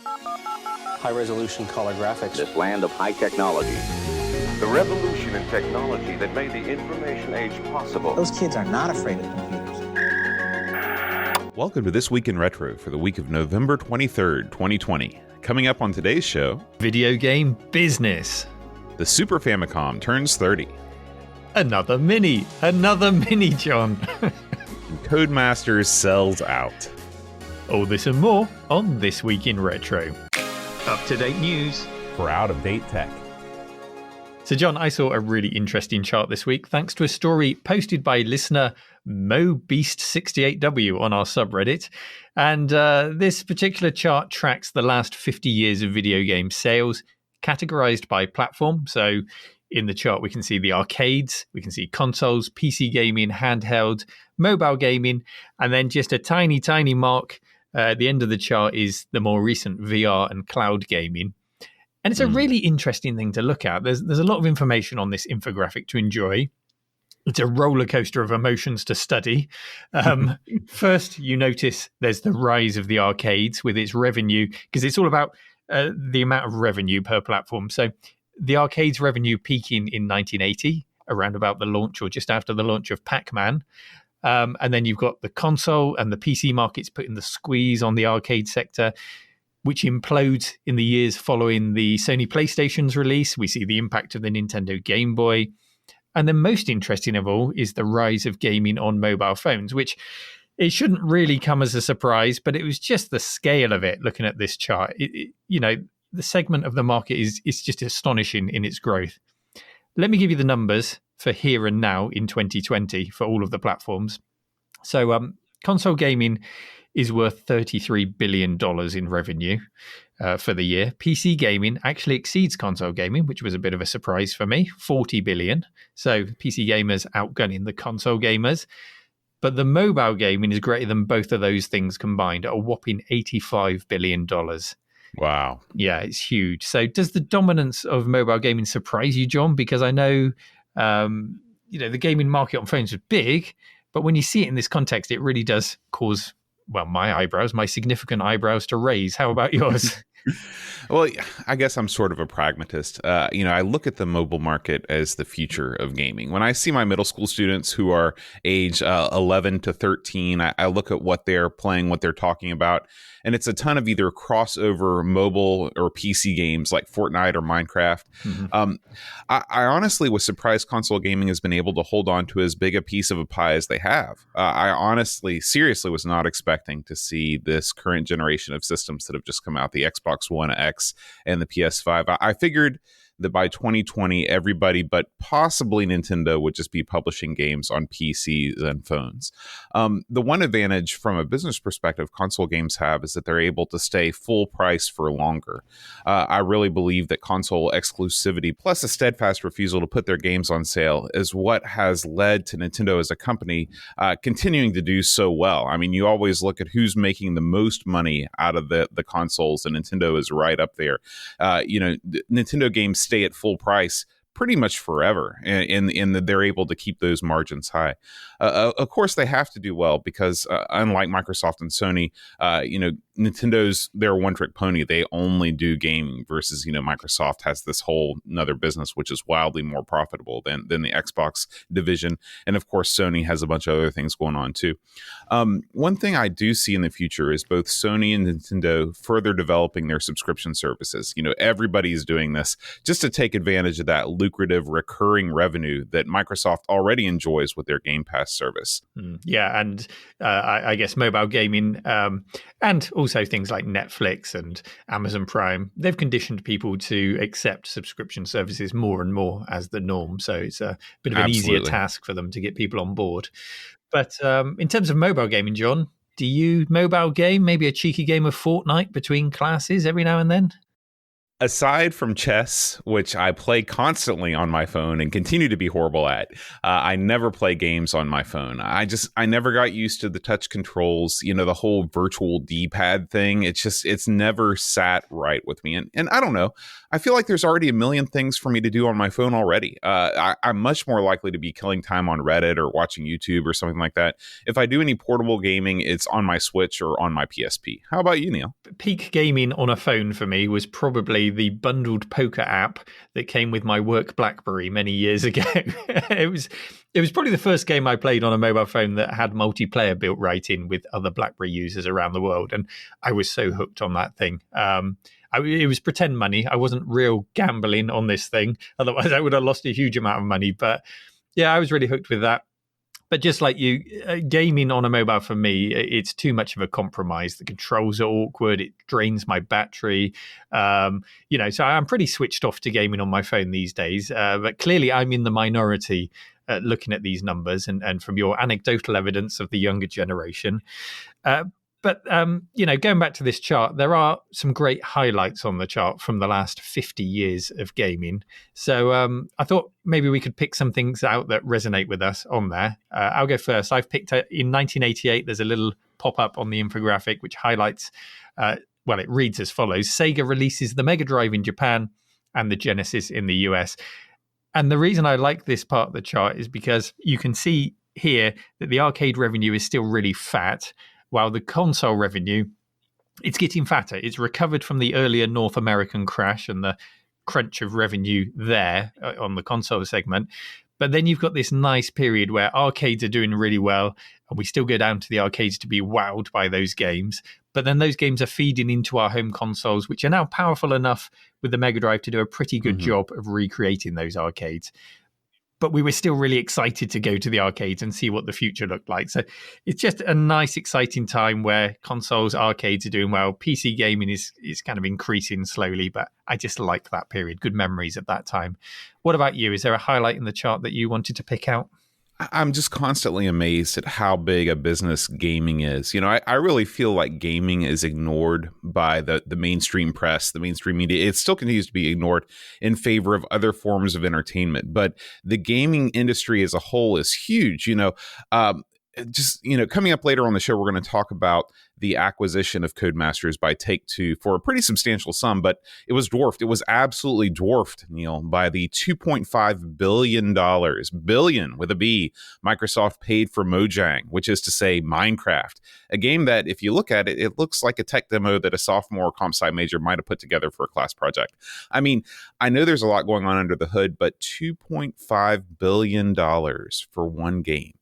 High-resolution color graphics. This land of high technology. The revolution in technology that made the information age possible. Those kids are not afraid of computers. Welcome to This Week in Retro for the week of November 23rd, 2020. Coming up on today's show, video game business. The Super Famicom turns 30. Another mini, John. And Codemasters Sells Out. All this and more on This Week in Retro. Up-to-date news for out-of-date tech. So, John, I saw a really interesting chart this week thanks to a story posted by listener MoBeast68W on our subreddit. And this particular chart tracks the last 50 years of video game sales, categorized by platform. So in the chart, we can see the arcades, we can see consoles, PC gaming, handheld, mobile gaming, and then just a tiny, tiny mark at the end of the chart is the more recent VR and cloud gaming. And it's a really interesting thing to look at. There's a lot of information on this infographic to enjoy. It's a roller coaster of emotions to study. First, you notice there's the rise of the arcades with its revenue, because it's all about the amount of revenue per platform. So the arcades revenue peaking in 1980, around about the launch or just after the launch of Pac-Man. And then you've got the console and the PC markets putting the squeeze on the arcade sector, which implodes in the years following the Sony PlayStation's release. We see the impact of the Nintendo Game Boy. And then most interesting of all is the rise of gaming on mobile phones, which it shouldn't really come as a surprise, but it was just the scale of it looking at this chart. The segment of the market is just astonishing in its growth. Let me give you the numbers for here and now in 2020 for all of the platforms. So console gaming is worth $33 billion in revenue for the year. PC gaming actually exceeds console gaming, which was a bit of a surprise for me, $40 billion. So PC gamers outgunning the console gamers. But the mobile gaming is greater than both of those things combined at a whopping $85 billion. Wow. Yeah, it's huge. So does the dominance of mobile gaming surprise you, John? Because I know, the gaming market on phones was big, but when you see it in this context, it really does cause, my significant eyebrows to raise. How about yours? Well, I guess I'm sort of a pragmatist. I look at the mobile market as the future of gaming. When I see my middle school students who are age 11 to 13, I look at what they're playing, what they're talking about, and it's a ton of either crossover mobile or PC games like Fortnite or Minecraft. Mm-hmm. I honestly was surprised console gaming has been able to hold on to as big a piece of a pie as they have. I honestly, seriously was not expecting to see this current generation of systems that have just come out, the Xbox One X and the PS5. I figured that by 2020, everybody but possibly Nintendo would just be publishing games on PCs and phones. The one advantage from a business perspective console games have is that they're able to stay full price for longer. I really believe that console exclusivity plus a steadfast refusal to put their games on sale is what has led to Nintendo as a company continuing to do so well. I mean, you always look at who's making the most money out of the consoles, and Nintendo is right up there. Nintendo games stay at full price pretty much forever, and they're able to keep those margins high. Of course, they have to do well because unlike Microsoft and Sony, Nintendo's their one-trick pony. They only do gaming versus, Microsoft has this whole another business which is wildly more profitable than the Xbox division. And of course, Sony has a bunch of other things going on too. One thing I do see in the future is both Sony and Nintendo further developing their subscription services. Everybody's doing this just to take advantage of that lucrative recurring revenue that Microsoft already enjoys with their Game Pass service. Yeah, and I guess mobile gaming and also things like Netflix and Amazon Prime, they've conditioned people to accept subscription services more and more as the norm. So it's a bit of an easier task for them to get people on board. But in terms of mobile gaming, John, do you mobile game? Maybe a cheeky game of Fortnite between classes every now and then? Aside from chess, which I play constantly on my phone and continue to be horrible at, I never play games on my phone. I never got used to the touch controls, the whole virtual D-pad thing. It's never sat right with me. And I don't know. I feel like there's already a million things for me to do on my phone already. I'm much more likely to be killing time on Reddit or watching YouTube or something like that. If I do any portable gaming, it's on my Switch or on my PSP. How about you, Neil? Peak gaming on a phone for me was probably the bundled poker app that came with my work BlackBerry many years ago. It was probably the first game I played on a mobile phone that had multiplayer built right in with other BlackBerry users around the world, and I was so hooked on that thing. It was pretend money. I wasn't real gambling on this thing. Otherwise, I would have lost a huge amount of money. But yeah, I was really hooked with that. But just like you, gaming on a mobile for me, it's too much of a compromise. The controls are awkward. It drains my battery. So I'm pretty switched off to gaming on my phone these days. But clearly, I'm in the minority looking at these numbers and from your anecdotal evidence of the younger generation. But going back to this chart, there are some great highlights on the chart from the last 50 years of gaming. So I thought maybe we could pick some things out that resonate with us on there. I'll go first. I've picked in 1988, there's a little pop-up on the infographic which highlights, it reads as follows: Sega releases the Mega Drive in Japan and the Genesis in the US. And the reason I like this part of the chart is because you can see here that the arcade revenue is still really fat, while the console revenue, it's getting fatter. It's recovered from the earlier North American crash and the crunch of revenue there on the console segment. But then you've got this nice period where arcades are doing really well, and we still go down to the arcades to be wowed by those games. But then those games are feeding into our home consoles, which are now powerful enough with the Mega Drive to do a pretty good job of recreating those arcades. But we were still really excited to go to the arcades and see what the future looked like. So it's just a nice, exciting time where consoles, arcades are doing well. PC gaming is kind of increasing slowly, but I just like that period. Good memories at that time. What about you? Is there a highlight in the chart that you wanted to pick out? I'm just constantly amazed at how big a business gaming is. I really feel like gaming is ignored by the mainstream press, the mainstream media. It still continues to be ignored in favor of other forms of entertainment. But the gaming industry as a whole is huge. Coming up later on the show, we're going to talk about the acquisition of Codemasters by Take-Two for a pretty substantial sum, but it was dwarfed. It was absolutely dwarfed, Neil, by the $2.5 billion with a B, Microsoft paid for Mojang, which is to say Minecraft, a game that, if you look at it, it looks like a tech demo that a sophomore or comp sci major might have put together for a class project. I mean, I know there's a lot going on under the hood, but $2.5 billion for one game.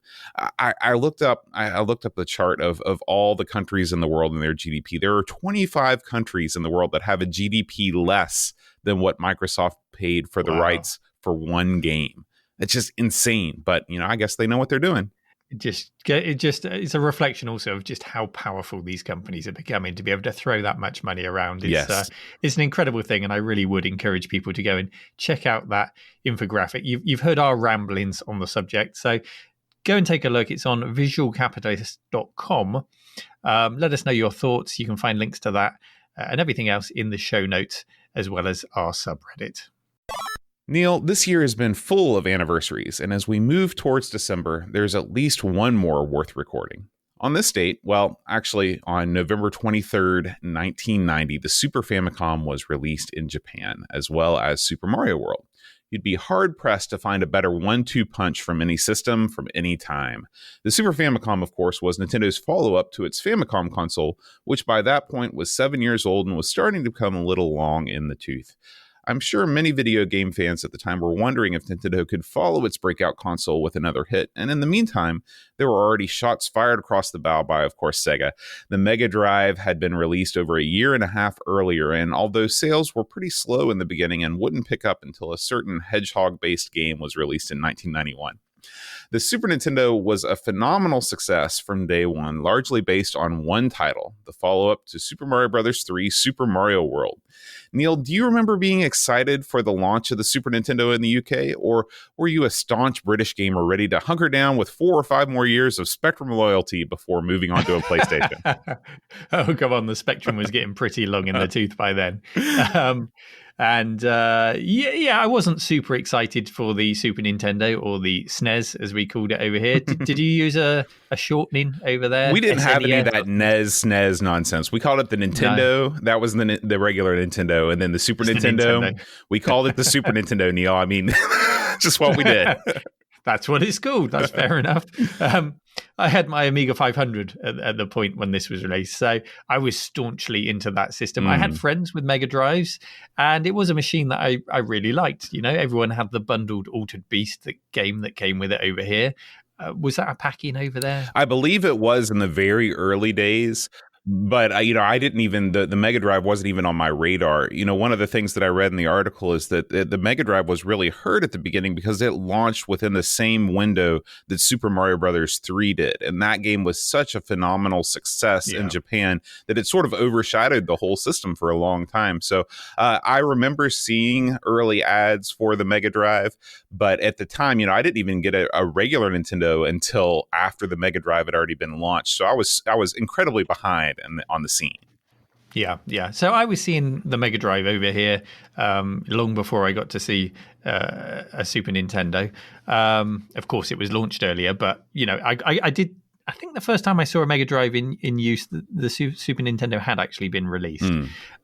I looked up the chart of all the countries in the world and their GDP. There are 25 countries in the world that have a GDP less than what Microsoft paid for the rights for one game. It's just insane. But I guess they know what they're doing. It's a reflection also of just how powerful these companies are becoming to be able to throw that much money around. It's an incredible thing, and I really would encourage people to go and check out that infographic. You've heard our ramblings on the subject, so go and take a look. It's on visualcapitalist.com. Let us know your thoughts. You can find links to that and everything else in the show notes, as well as our subreddit. Neil, this year has been full of anniversaries, and as we move towards December, there's at least one more worth recording. On this date, on November 23rd, 1990, the Super Famicom was released in Japan, as well as Super Mario World. You'd be hard-pressed to find a better 1-2 punch from any system, from any time. The Super Famicom, of course, was Nintendo's follow-up to its Famicom console, which by that point was 7 years old and was starting to become a little long in the tooth. I'm sure many video game fans at the time were wondering if Nintendo could follow its breakout console with another hit, and in the meantime, there were already shots fired across the bow by, of course, Sega. The Mega Drive had been released over a year and a half earlier, and although sales were pretty slow in the beginning and wouldn't pick up until a certain hedgehog-based game was released in 1991. The Super Nintendo was a phenomenal success from day one, largely based on one title, the follow-up to Super Mario Bros. 3 Super Mario World. Neil, do you remember being excited for the launch of the Super Nintendo in the UK, or were you a staunch British gamer ready to hunker down with 4 or 5 more years of Spectrum loyalty before moving on to a PlayStation? Oh, come on. The Spectrum was getting pretty long in the tooth by then. I wasn't super excited for the Super Nintendo, or the SNES, as we called it over here. Did you use a shortening over there? We didn't have any of SNES? that SNES nonsense. We called it the Nintendo. No. That was the regular Nintendo. And then the Super Nintendo, we called it the Super Nintendo, Neil. I mean, just what we did. That's what it's called. That's fair enough. I had my Amiga 500 at the point when this was released, so I was staunchly into that system. I had friends with Mega Drives, and it was a machine that I really liked. You know, everyone had the bundled Altered Beast game that came with it over here. Was that a pack-in over there? I believe it was in the very early days. But I didn't even the Mega Drive wasn't even on my radar. One of the things that I read in the article is that the Mega Drive was really hurt at the beginning because it launched within the same window that Super Mario Brothers 3 did, and that game was such a phenomenal success in Japan that it sort of overshadowed the whole system for a long time. So I remember seeing early ads for the Mega Drive, but at the time, I didn't even get a regular Nintendo until after the Mega Drive had already been launched. So I was incredibly behind on the scene. Yeah. So I was seeing the Mega Drive over here long before I got to see a Super Nintendo. Of course, it was launched earlier, but I did. I think the first time I saw a Mega Drive in use, the Super Nintendo had actually been released.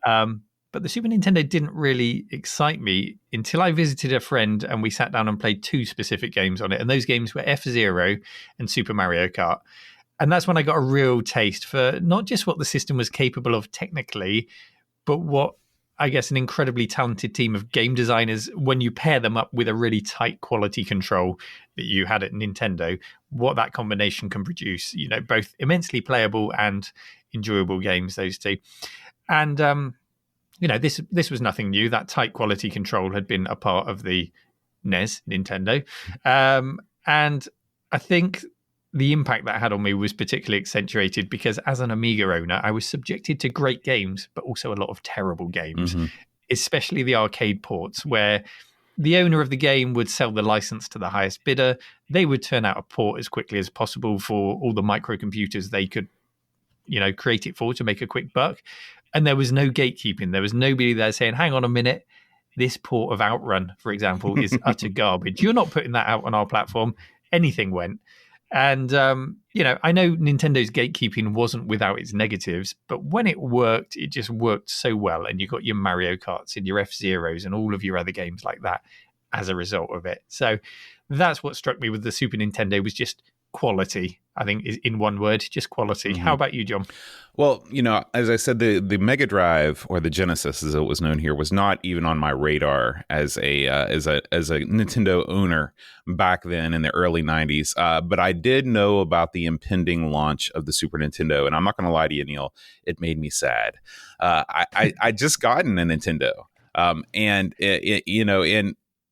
But the Super Nintendo didn't really excite me until I visited a friend and we sat down and played 2 specific games on it. And those games were F-Zero and Super Mario Kart. And that's when I got a real taste for not just what the system was capable of technically, but what, I guess, an incredibly talented team of game designers, when you pair them up with a really tight quality control that you had at Nintendo, what that combination can produce, both immensely playable and enjoyable games, those two. And, this was nothing new. That tight quality control had been a part of the NES, Nintendo. And I think the impact that had on me was particularly accentuated because as an Amiga owner, I was subjected to great games, but also a lot of terrible games, especially the arcade ports, where the owner of the game would sell the license to the highest bidder. They would turn out a port as quickly as possible for all the microcomputers they could, create it for to make a quick buck. And there was no gatekeeping. There was nobody there saying, hang on a minute, this port of Outrun, for example, is utter garbage. You're not putting that out on our platform. Anything went. And, I know Nintendo's gatekeeping wasn't without its negatives, but when it worked, it just worked so well. And you got your Mario Karts and your F-Zeros and all of your other games like that as a result of it. So that's what struck me with the Super Nintendo, was just quality. I think is in one word, just quality. How about you, John? Well, as I said, the Mega Drive, or the Genesis as it was known here, was not even on my radar as a Nintendo owner back then in the early 90s. But I did know about the impending launch of the Super Nintendo, and I'm not going to lie to you, Neil, it made me sad. I just gotten a Nintendo, and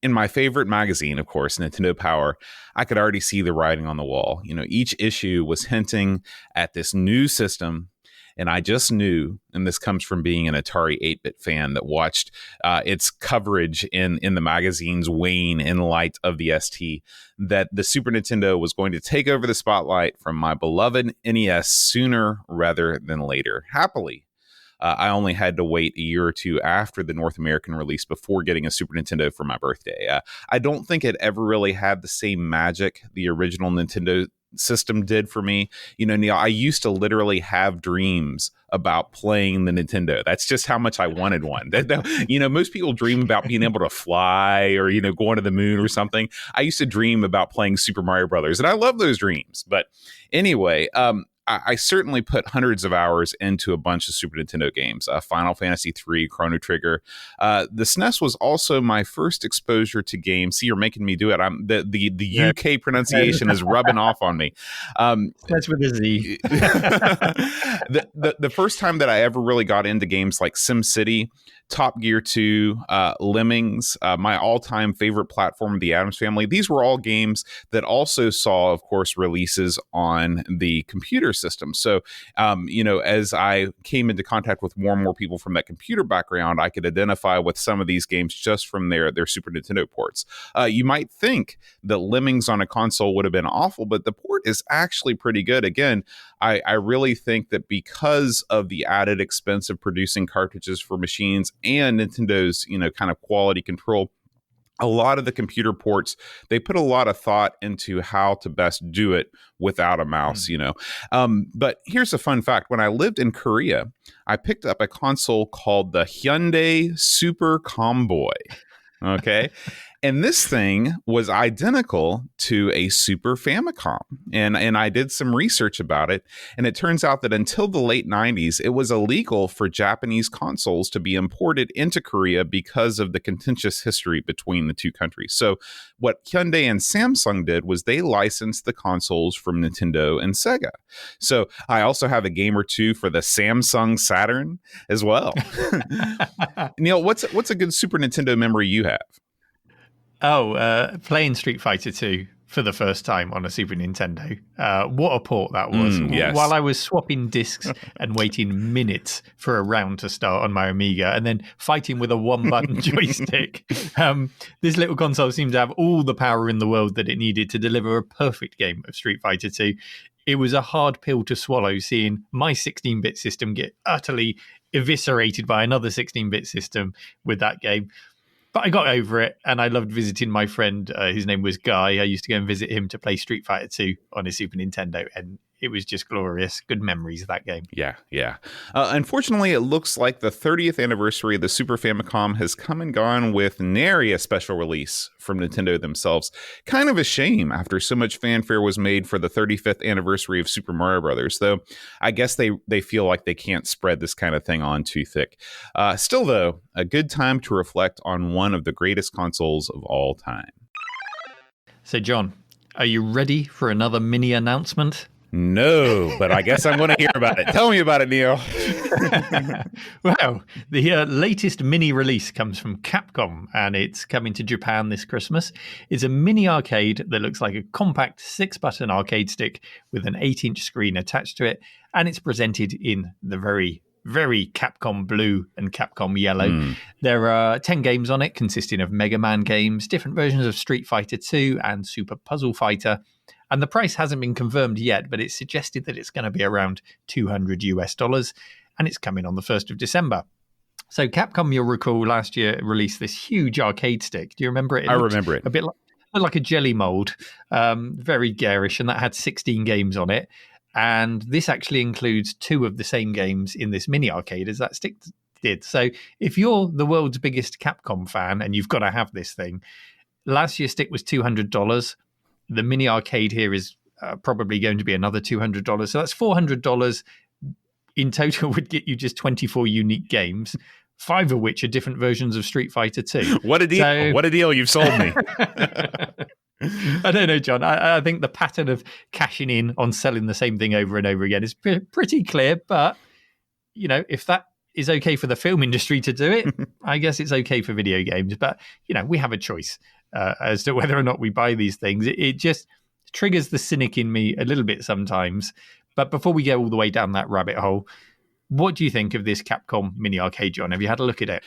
in my favorite magazine, of course, Nintendo Power, I could already see the writing on the wall. Each issue was hinting at this new system. And I just knew, and this comes from being an Atari 8-bit fan that watched its coverage in the magazine's wane in light of the ST, that the Super Nintendo was going to take over the spotlight from my beloved NES sooner rather than later. Happily, I only had to wait a year or two after the North American release before getting a Super Nintendo for my birthday. I don't think it ever really had the same magic the original Nintendo system did for me. Neil, I used to literally have dreams about playing the Nintendo. That's just how much I wanted one. Most people dream about being able to fly or, going to the moon or something. I used to dream about playing Super Mario Brothers, and I love those dreams. But anyway, I certainly put hundreds of hours into a bunch of Super Nintendo games. Final Fantasy III, Chrono Trigger. The SNES was also my first exposure to games. See, you're making me do it. The UK pronunciation is rubbing off on me. That's with a Z. The first time that I ever really got into games like SimCity, Top Gear 2, Lemmings, my all-time favorite platform, The Addams Family. These were all games that also saw, of course, releases on the computer system. So, as I came into contact with more and more people from that computer background, I could identify with some of these games just from their Super Nintendo ports. You might think that Lemmings on a console would have been awful, but the port is actually pretty good. Again, I really think that because of the added expense of producing cartridges for machines and Nintendo's, kind of quality control, a lot of the computer ports, they put a lot of thought into how to best do it without a mouse, But here's a fun fact. When I lived in Korea, I picked up a console called the Hyundai Super Comboy. Okay. And this thing was identical to a Super Famicom. And I did some research about it. And it turns out that until the late 90s, it was illegal for Japanese consoles to be imported into Korea because of the contentious history between the two countries. So what Hyundai and Samsung did was they licensed the consoles from Nintendo and Sega. So I also have a game or two for the Samsung Saturn as well. Neil, what's a good Super Nintendo memory you have? Playing Street Fighter 2 for the first time on a Super Nintendo. What a port that was. Yes. While I was swapping discs and waiting minutes for a round to start on my Amiga and then fighting with a one-button joystick, this little console seemed to have all the power in the world that it needed to deliver a perfect game of Street Fighter 2. It was a hard pill to swallow seeing my 16-bit system get utterly eviscerated by another 16-bit system with that game. But I got over it, and I loved visiting my friend. His name was Guy. I used to go and visit him to play Street Fighter 2 on his Super Nintendo, and it was just glorious. Good memories of that game. Yeah. Unfortunately, it looks like the 30th anniversary of the Super Famicom has come and gone with nary a special release from Nintendo themselves. Kind of a shame after so much fanfare was made for the 35th anniversary of Super Mario Brothers, though I guess they feel like they can't spread this kind of thing on too thick. Still, though, a good time to reflect on one of the greatest consoles of all time. So, John, are you ready for another mini announcement? No, but I guess I'm going to hear about it. Tell me about it, Neil. Well, the latest mini release comes from Capcom, and it's coming to Japan this Christmas. It's a mini arcade that looks like a compact 6-button arcade stick with an 8-inch screen attached to it, and it's presented in the very Capcom blue and Capcom yellow. There are 10 games on it, consisting of Mega Man games, different versions of Street Fighter 2 and Super Puzzle Fighter. And the price hasn't been confirmed yet, but it's suggested that it's going to be around $200, and it's coming on the 1st of December. So Capcom, you'll recall, last year released this huge arcade stick. Do you remember it? I remember it. A bit like a jelly mold, very garish, and that had 16 games on it. And this actually includes 2 of the same games in this mini arcade as that stick did. So if you're the world's biggest Capcom fan and you've got to have this thing, last year's stick was $200. The mini arcade here is probably going to be another $200. So that's $400 in total, would get you just 24 unique games, 5 of which are different versions of Street Fighter 2. What a deal. What a deal. You've sold me. I don't know, John. I think the pattern of cashing in on selling the same thing over and over again is pretty clear. But, if that is okay for the film industry to do it, I guess it's okay for video games. But, we have a choice as to whether or not we buy these things. It just triggers the cynic in me a little bit sometimes. But before we go all the way down that rabbit hole, what do you think of this Capcom mini arcade, John? Have you had a look at it?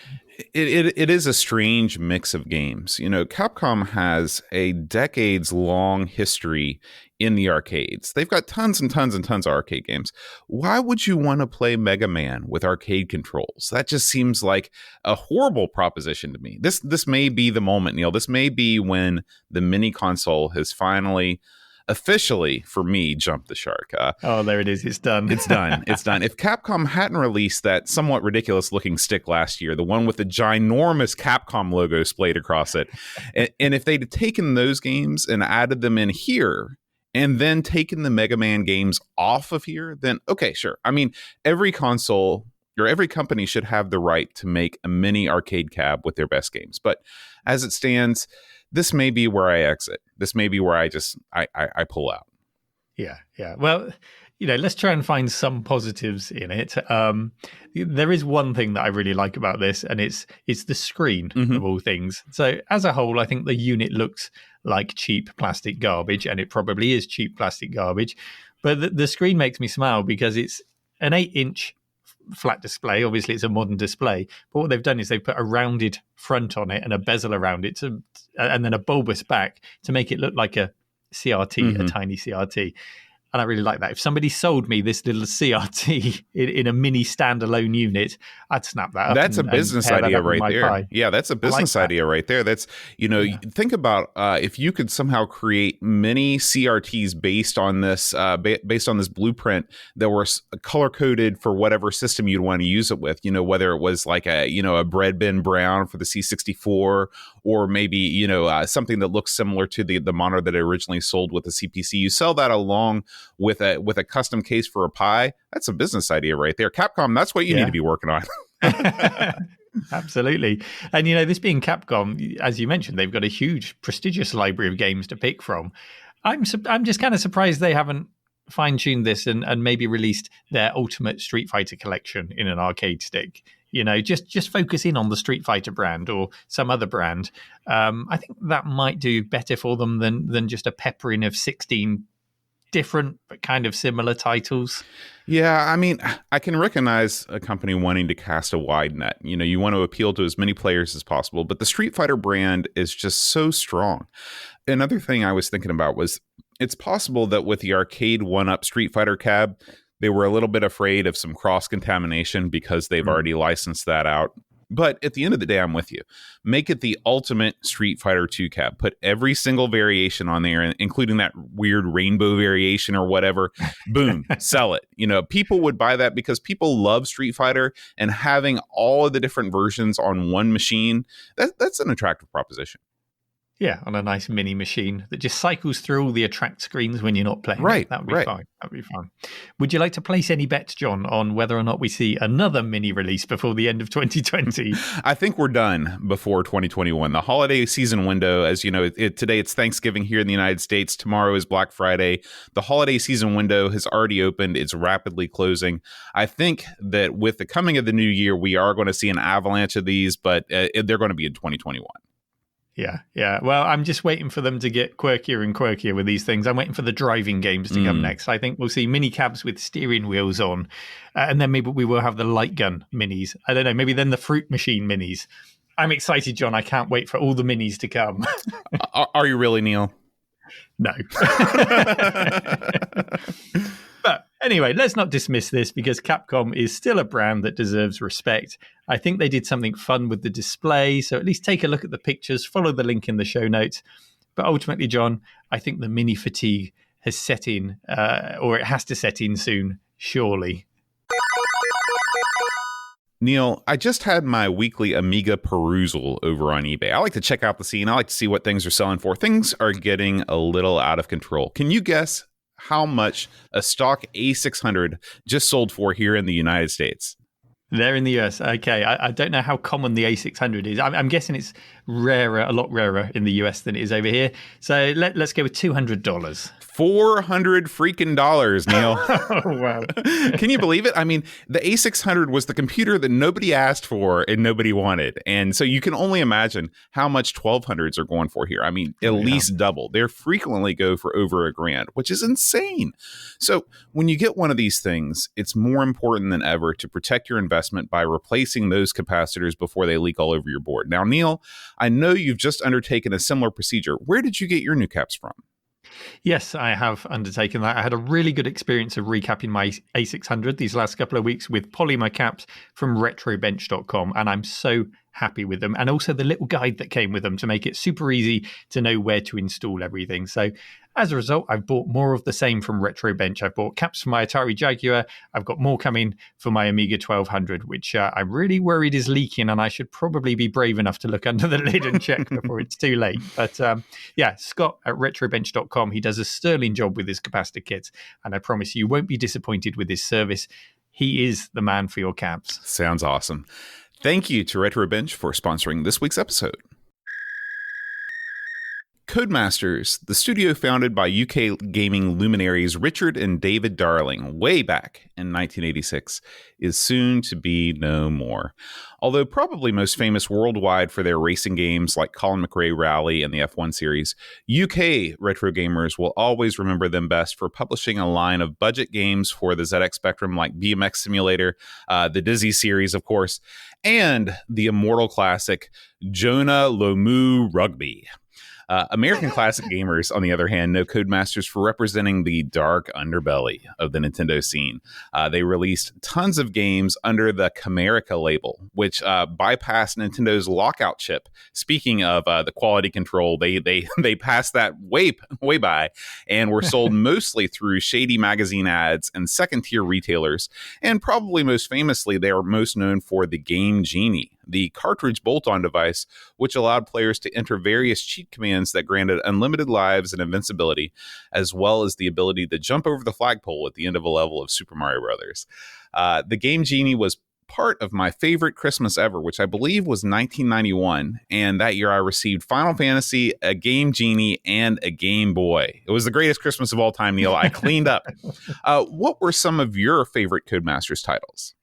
It is a strange mix of games. Capcom has a decades-long history in the arcades. They've got tons and tons and tons of arcade games. Why would you want to play Mega Man with arcade controls? That just seems like a horrible proposition to me. This may be the moment, Neil. This may be when the mini console has finally officially, for me, jumped the shark. There it is. It's done. It's done. It's done. If Capcom hadn't released that somewhat ridiculous looking stick last year, the one with the ginormous Capcom logo splayed across it, and if they'd taken those games and added them in here, and then taken the Mega Man games off of here, then okay, sure. I mean, every console or every company should have the right to make a mini arcade cab with their best games. But as it stands, this may be where I exit. This may be where I pull out. Yeah. Well, let's try and find some positives in it. There is one thing that I really like about this, and it's the screen of all things. So as a whole, I think the unit looks like cheap plastic garbage, and it probably is cheap plastic garbage. But the screen makes me smile because it's an 8-inch flat display. Obviously, it's a modern display. But what they've done is they've put a rounded front on it and a bezel around it, and then a bulbous back to make it look like a CRT, a tiny CRT. And I really like that. If somebody sold me this little CRT in a mini standalone unit, I'd snap that up. That's a business idea right there. Pie. Yeah, that's a business idea right there. That's, think about if you could somehow create mini CRTs based on this blueprint that were color coded for whatever system you'd want to use it with. Whether it was like a bread bin brown for the C64, or maybe something that looks similar to the monitor that I originally sold with the CPC. You sell that along with a custom case for a Pi. That's a business idea right there. Capcom, that's what you need to be working on. Absolutely. And this being Capcom, as you mentioned, they've got a huge prestigious library of games to pick from. I'm just kind of surprised they haven't fine-tuned this and maybe released their Ultimate Street Fighter collection in an arcade stick. Just focus in on the Street Fighter brand or some other brand. I think that might do better for them than just a peppering of 16 different but kind of similar titles. Yeah, I mean, I can recognize a company wanting to cast a wide net. You want to appeal to as many players as possible, but the Street Fighter brand is just so strong. Another thing I was thinking about was it's possible that with the arcade 1-up Street Fighter cab, they were a little bit afraid of some cross-contamination because they've already licensed that out. But at the end of the day, I'm with you. Make it the ultimate Street Fighter 2 cab. Put every single variation on there, including that weird rainbow variation or whatever. Boom, sell it. People would buy that because people love Street Fighter, and having all of the different versions on one machine, that's an attractive proposition. Yeah, on a nice mini machine that just cycles through all the attract screens when you're not playing. Right, That would be fine. That would be fine. Would you like to place any bets, John, on whether or not we see another mini release before the end of 2020? I think we're done before 2021. The holiday season window, as you know, today it's Thanksgiving here in the United States. Tomorrow is Black Friday. The holiday season window has already opened. It's rapidly closing. I think that with the coming of the new year, we are going to see an avalanche of these, but they're going to be in 2021. Yeah. Well, I'm just waiting for them to get quirkier and quirkier with these things. I'm waiting for the driving games to come next. I think we'll see mini cabs with steering wheels on, and then maybe we will have the light gun minis. I don't know, maybe then the fruit machine minis. I'm excited, John. I can't wait for all the minis to come. Are you really, Neil? No. But anyway, let's not dismiss this because Capcom is still a brand that deserves respect. I think they did something fun with the display, so at least take a look at the pictures, follow the link in the show notes. But ultimately, John, I think the mini fatigue has set in, or it has to set in soon, surely. Neil, I just had my weekly Amiga perusal over on eBay. I like to check out the scene. I like to see what things are selling for. Things are getting a little out of control. Can you guess how much a stock A600 just sold for here in the United States? They're in the US. Okay. I don't know how common the A600 is. I'm guessing it's rarer, a lot rarer in the US than it is over here. So let's go with $200. $400 freaking dollars, Neil. Oh, wow. Can you believe it? I mean, the A600 was the computer that nobody asked for and nobody wanted. And so you can only imagine how much 1200s are going for here. I mean, at least double. They frequently go for over $1,000, which is insane. So when you get one of these things, it's more important than ever to protect your investment by replacing those capacitors before they leak all over your board. Now, Neil, I know you've just undertaken a similar procedure. Where did you get your new caps from? Yes, I have undertaken that. I had a really good experience of recapping my A600 these last couple of weeks with polymer caps from retrobench.com, and I'm so happy with them. And also the little guide that came with them to make it super easy to know where to install everything. So as a result, I've bought more of the same from RetroBench. I've bought caps for my Atari Jaguar. I've got more coming for my Amiga 1200, which I'm really worried is leaking, and I should probably be brave enough to look under the lid and check before it's too late. But yeah, Scott at retrobench.com, he does a sterling job with his capacitor kits, and I promise you won't be disappointed with his service. He is the man for your caps. Sounds awesome. Thank you to RetroBench for sponsoring this week's episode. Codemasters, the studio founded by UK gaming luminaries Richard and David Darling way back in 1986, is soon to be no more. Although probably most famous worldwide for their racing games like Colin McRae Rally and the F1 series, UK retro gamers will always remember them best for publishing a line of budget games for the ZX Spectrum like BMX Simulator, the Dizzy series, of course, and the immortal classic Jonah Lomu Rugby. American classic gamers, on the other hand, know Codemasters for representing the dark underbelly of the Nintendo scene. They released tons of games under the Camerica label, which bypassed Nintendo's lockout chip. Speaking of the quality control, they passed that way by, and were sold mostly through shady magazine ads and second-tier retailers. And probably most famously, they are most known for the Game Genie, the cartridge bolt-on device, which allowed players to enter various cheat commands that granted unlimited lives and invincibility, as well as the ability to jump over the flagpole at the end of a level of Super Mario Brothers. The Game Genie was part of my favorite Christmas ever, which I believe was 1991, and that year I received Final Fantasy, a Game Genie, and a Game Boy. It was the greatest Christmas of all time, Neil. I cleaned up. What were some of your favorite Codemasters titles?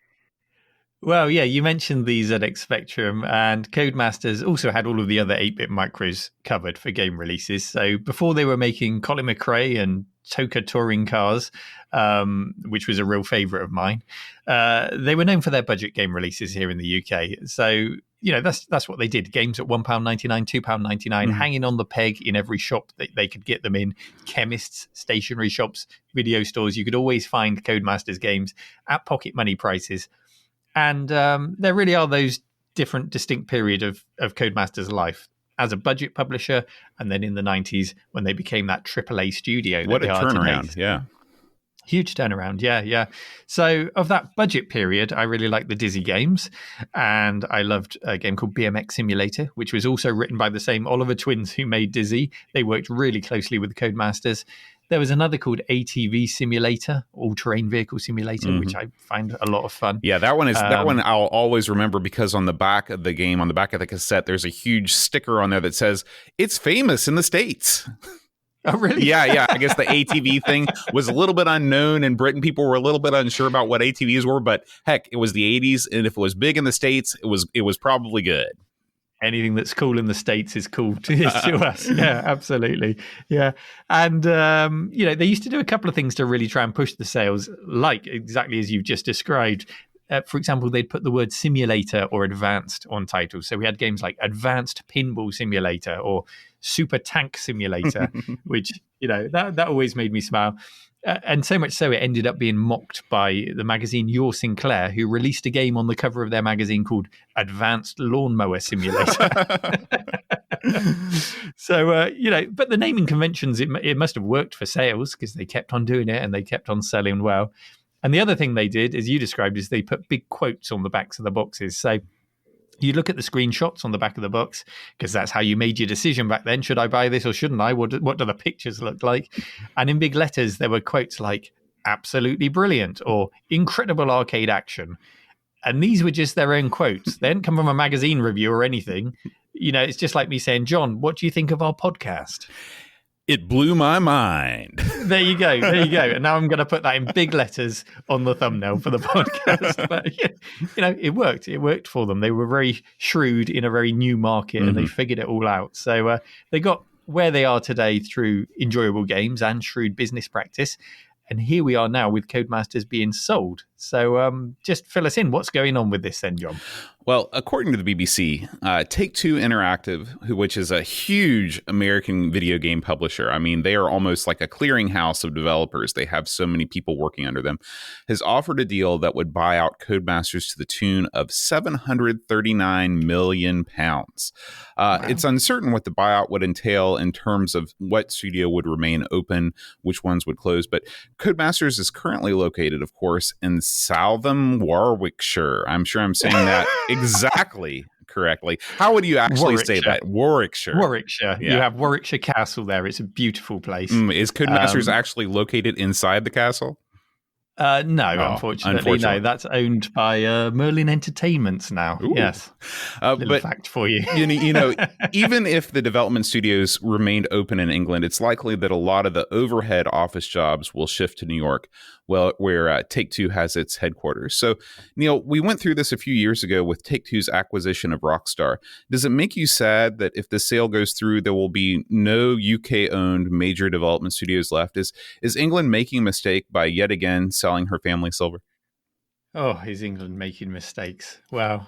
Well, yeah, you mentioned the ZX Spectrum, and Codemasters also had all of the other 8-bit micros covered for game releases. So before they were making Colin McRae and Toka touring cars, which was a real favourite of mine, they were known for their budget game releases here in the UK. So, you know, that's what they did. Games at £1.99, £2.99, hanging on the peg in every shop that they could get them in. Chemists, stationery shops, video stores. You could always find Codemasters games at pocket money prices. And there really are those different distinct period of Codemasters' life as a budget publisher, and then in the 90s when they became that AAA studio. What a turnaround, yeah. Huge turnaround, yeah. So of that budget period, I really liked the Dizzy games, and I loved a game called BMX Simulator, which was also written by the same Oliver twins who made Dizzy. They worked really closely with Codemasters. There was another called ATV Simulator, All-Terrain Vehicle Simulator, which I find a lot of fun. Yeah, that one I'll always remember because on the back of the game, on the back of the cassette, there's a huge sticker on there that says, "It's famous in the States." Oh, really? Yeah. I guess the ATV thing was a little bit unknown in Britain. People were a little bit unsure about what ATVs were, but heck, it was the 80s, and if it was big in the States, it was probably good. Anything that's cool in the States is cool to us. Yeah, absolutely. Yeah. And, they used to do a couple of things to really try and push the sales, like exactly as you've just described. For example, they'd put the word simulator or advanced on titles. So we had games like Advanced Pinball Simulator or Super Tank Simulator, which, that always made me smile. And so much so it ended up being mocked by the magazine Your Sinclair, who released a game on the cover of their magazine called Advanced Lawnmower Simulator. So, but the naming conventions, it must have worked for sales because they kept on doing it and they kept on selling well. And the other thing they did, as you described, is they put big quotes on the backs of the boxes. So you look at the screenshots on the back of the box, because that's how you made your decision back then. Should I buy this or shouldn't I? What do the pictures look like? And in big letters, there were quotes like absolutely brilliant or incredible arcade action. And these were just their own quotes. They didn't come from a magazine review or anything. It's just like me saying, John, what do you think of our podcast? It blew my mind. There you go. And now I'm going to put that in big letters on the thumbnail for the podcast. But, it worked. It worked for them. They were very shrewd in a very new market and they figured it all out. So they got where they are today through enjoyable games and shrewd business practice. And here we are now with Codemasters being sold. So just fill us in. What's going on with this then, John? Well, according to the BBC, Take-Two Interactive, which is a huge American video game publisher, I mean, they are almost like a clearinghouse of developers. They have so many people working under them, has offered a deal that would buy out Codemasters to the tune of £739 million. Wow. It's uncertain what the buyout would entail in terms of what studio would remain open, which ones would close. But Codemasters is currently located, of course, in Southam, Warwickshire. I'm sure I'm saying that exactly correctly. How would you actually say that? Warwickshire. Yeah. You have Warwickshire Castle there. It's a beautiful place. Is Codemasters actually located inside the castle? No, unfortunately, no. That's owned by Merlin Entertainments now. Ooh. Yes, but fact for you. you know, even if the development studios remained open in England, it's likely that a lot of the overhead office jobs will shift to New York, where Take-Two has its headquarters. So, Neil, we went through this a few years ago with Take-Two's acquisition of Rockstar. Does it make you sad that if the sale goes through, there will be no UK-owned major development studios left? Is England making a mistake by yet again selling her family silver? Oh, is England making mistakes? Well,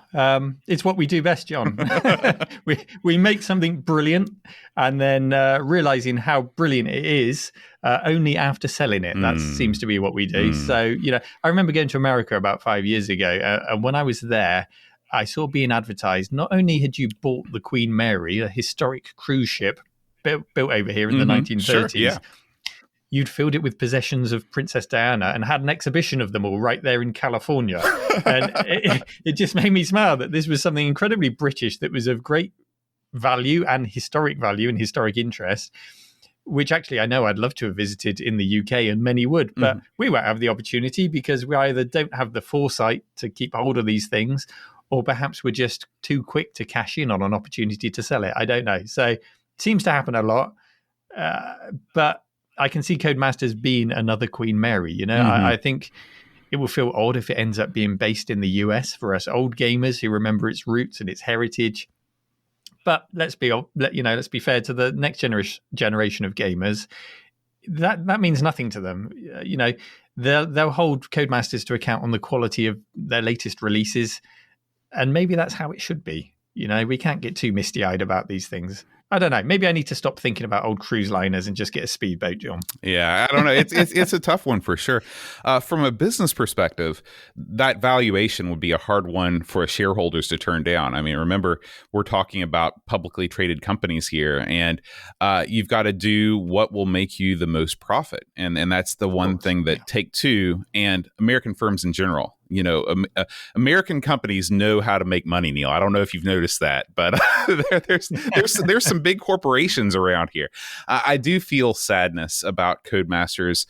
it's what we do best, John. we make something brilliant and then realizing how brilliant it is only after selling it. That seems to be what we do. So, I remember going to America about 5 years ago. And when I was there, I saw being advertised, not only had you bought the Queen Mary, a historic cruise ship built over here in the 1930s, sure, yeah. You'd filled it with possessions of Princess Diana and had an exhibition of them all right there in California. And it just made me smile that this was something incredibly British that was of great value and historic interest, which actually I know I'd love to have visited in the UK, and many would, but we won't have the opportunity because we either don't have the foresight to keep hold of these things, or perhaps we're just too quick to cash in on an opportunity to sell it. I don't know. So it seems to happen a lot, but I can see Codemasters being another Queen Mary. I think it will feel odd if it ends up being based in the US for us old gamers who remember its roots and its heritage. But let's be fair to the next generation of gamers. That means nothing to them. They'll hold Codemasters to account on the quality of their latest releases, and maybe that's how it should be. We can't get too misty-eyed about these things. I don't know. Maybe I need to stop thinking about old cruise liners and just get a speedboat, John. Yeah, I don't know. It's a tough one for sure. From a business perspective, that valuation would be a hard one for shareholders to turn down. I mean, remember, we're talking about publicly traded companies here, and you've got to do what will make you the most profit. And that's the one thing that Take-Two and American firms in general, American companies know how to make money, Neil. I don't know if you've noticed that, but there's some big corporations around here. I do feel sadness about Codemasters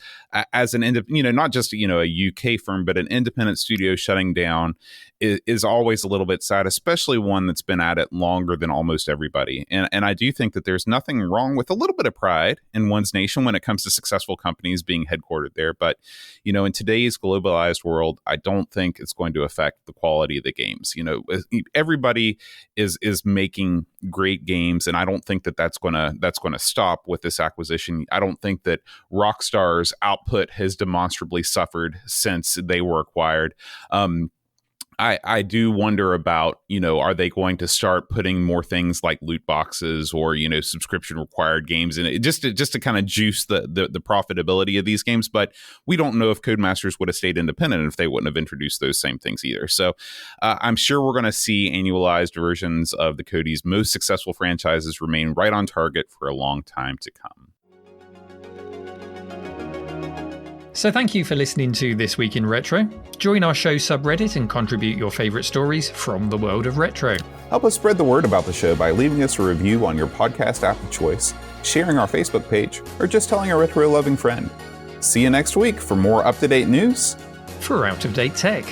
as an not just a UK firm, but an independent studio shutting down is always a little bit sad, especially one that's been at it longer than almost everybody. And I do think that there's nothing wrong with a little bit of pride in one's nation when it comes to successful companies being headquartered there. But, in today's globalized world, I don't think it's going to affect the quality of the games. Everybody is making great games, and I don't think that that's going to stop with this acquisition. I don't think that Rockstar's output has demonstrably suffered since they were acquired. I do wonder about, are they going to start putting more things like loot boxes or, subscription required games in it just to kind of juice the profitability of these games. But we don't know if Codemasters would have stayed independent if they wouldn't have introduced those same things either. So I'm sure we're going to see annualized versions of the Cody's most successful franchises remain right on target for a long time to come. So thank you for listening to This Week in Retro. Join our show subreddit and contribute your favourite stories from the world of retro. Help us spread the word about the show by leaving us a review on your podcast app of choice, sharing our Facebook page, or just telling a retro-loving friend. See you next week for more up-to-date news for out-of-date tech.